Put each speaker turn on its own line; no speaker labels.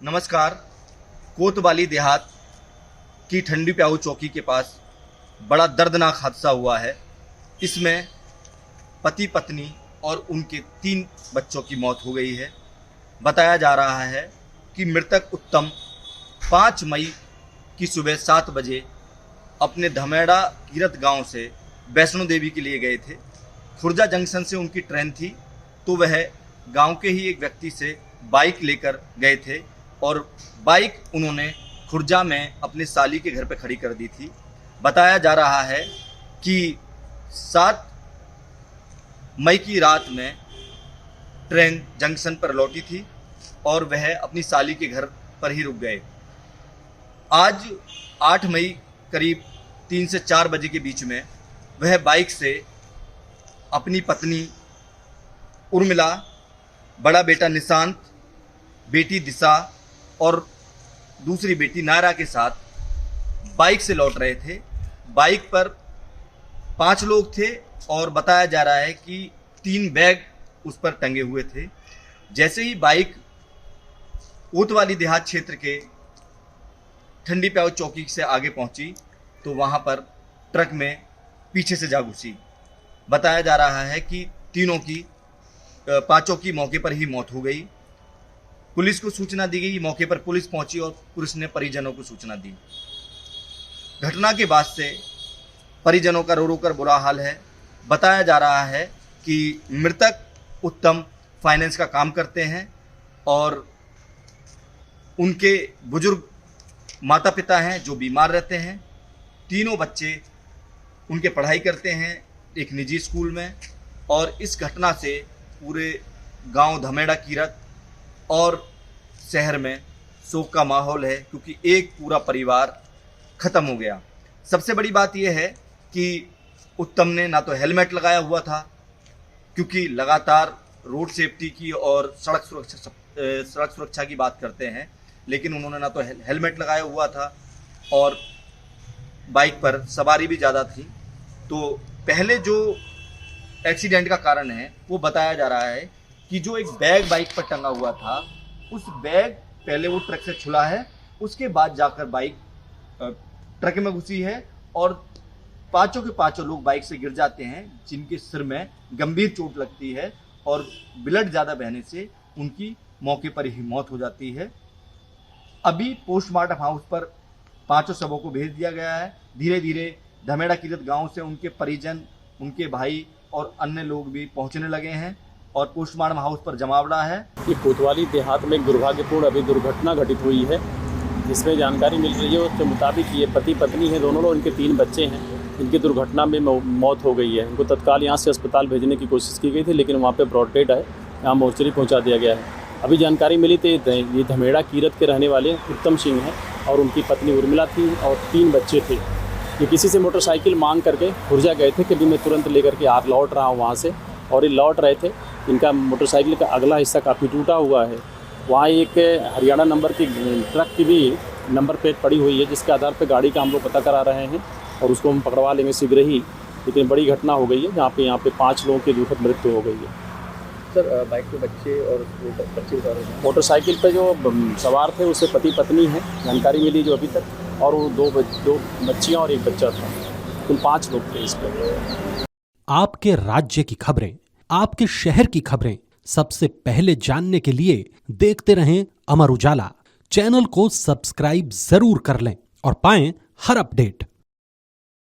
नमस्कार। कोतवाली देहात की ठंडी प्याऊ चौकी के पास बड़ा दर्दनाक हादसा हुआ है। इसमें पति पत्नी और उनके 3 बच्चों की मौत हो गई है। बताया जा रहा है कि मृतक उत्तम 5 मई की सुबह 7 बजे अपने धमेड़ा कीरत गांव से वैष्णो देवी के लिए गए थे। खुर्जा जंक्शन से उनकी ट्रेन थी, तो वह गांव के ही एक व्यक्ति से बाइक लेकर गए थे और बाइक उन्होंने खुर्जा में अपने साली के घर पर खड़ी कर दी थी। बताया जा रहा है कि 7 मई की रात में ट्रेन जंक्शन पर लौटी थी और वह अपनी साली के घर पर ही रुक गए। आज 8 मई करीब 3 से 4 बजे के बीच में वह बाइक से अपनी पत्नी उर्मिला, बड़ा बेटा निशांत, बेटी दिशा और दूसरी बेटी नायरा के साथ बाइक से लौट रहे थे। बाइक पर 5 लोग थे और बताया जा रहा है कि 3 बैग उस पर टंगे हुए थे। जैसे ही बाइक कोतवाली देहात क्षेत्र के ठंडी प्याऊ चौकी से आगे पहुंची तो वहां पर ट्रक में पीछे से जा घुसी। बताया जा रहा है कि 5 की मौके पर ही मौत हो गई। पुलिस को सूचना दी गई। मौके पर पुलिस पहुंची और पुलिस ने परिजनों को सूचना दी। घटना के बाद से परिजनों का रो रो कर बुरा हाल है। बताया जा रहा है कि मृतक उत्तम फाइनेंस का काम करते हैं और उनके बुजुर्ग माता पिता हैं जो बीमार रहते हैं। 3 बच्चे उनके पढ़ाई करते हैं एक निजी स्कूल में। और इस घटना से पूरे गांव धमेड़ा कीरत और शहर में शोक का माहौल है, क्योंकि एक पूरा परिवार खत्म हो गया। सबसे बड़ी बात यह है कि उत्तम ने ना तो हेलमेट लगाया हुआ था, क्योंकि लगातार रोड सेफ्टी की और सड़क सुरक्षा की बात करते हैं, लेकिन उन्होंने ना तो हेलमेट लगाया हुआ था और बाइक पर सवारी भी ज़्यादा थी। तो पहले जो एक्सीडेंट का कारण है वो बताया जा रहा है कि जो एक बैग बाइक पर टंगा हुआ था, उस बैग पहले वो ट्रक से छुला है, उसके बाद जाकर बाइक ट्रक में घुसी है और 5 के 5 लोग बाइक से गिर जाते हैं, जिनके सिर में गंभीर चोट लगती है और ब्लड ज़्यादा बहने से उनकी मौके पर ही मौत हो जाती है। अभी पोस्टमार्टम हाउस पर 5 शवों को भेज दिया गया है। धीरे धीरे धमेड़ा कीरत गांव से उनके परिजन, उनके भाई और अन्य लोग भी पहुंचने लगे हैं और पोस्टमार्टम हाउस पर जमावड़ा है।
ये कोतवाली देहात में एक दुर्भाग्यपूर्ण अभी दुर्घटना घटित हुई है, जिसमें जानकारी मिल रही है उसके मुताबिक ये पति पत्नी हैं दोनों लोग, इनके 3 बच्चे हैं। इनकी दुर्घटना में मौत हो गई है। इनको तत्काल यहाँ से अस्पताल भेजने की कोशिश की गई थी, लेकिन वहाँ पे ब्रॉड डेड है, यहाँ मोर्चरी पहुँचा दिया गया है। अभी जानकारी मिली थी ये धमेड़ा कीरत के रहने वाले उत्तम सिंह हैं और उनकी पत्नी उर्मिला थी और 3 बच्चे थे। ये किसी से मोटरसाइकिल मांग करके खुर्जा गए थे कि भी मैं तुरंत लेकर के आप लौट रहा हूँ वहाँ से, और ये लौट रहे थे। इनका मोटरसाइकिल का अगला हिस्सा काफ़ी टूटा हुआ है। वहाँ एक हरियाणा नंबर की ट्रक की भी नंबर प्लेट पड़ी हुई है, जिसके आधार पर गाड़ी का हम लोग पता करा रहे हैं और उसको हम पकड़वा लेंगे शीघ्र ही। लेकिन बड़ी घटना हो गई है जहाँ पे यहाँ पे 5 लोगों की दुखद मृत्यु हो गई है।
सर, बाइक पे बच्चे और बच्चे
मोटरसाइकिल पे जो सवार थे उससे पति पत्नी हैं, जानकारी मिली जो अभी तक, और वो 2 बच्चियाँ और 1 बच्चा था। कुल 5 लोग थे इस पर।
आपके राज्य की खबरें, आपके शहर की खबरें सबसे पहले जानने के लिए देखते रहें अमर उजाला। चैनल को सब्सक्राइब जरूर कर लें और पाएं हर अपडेट।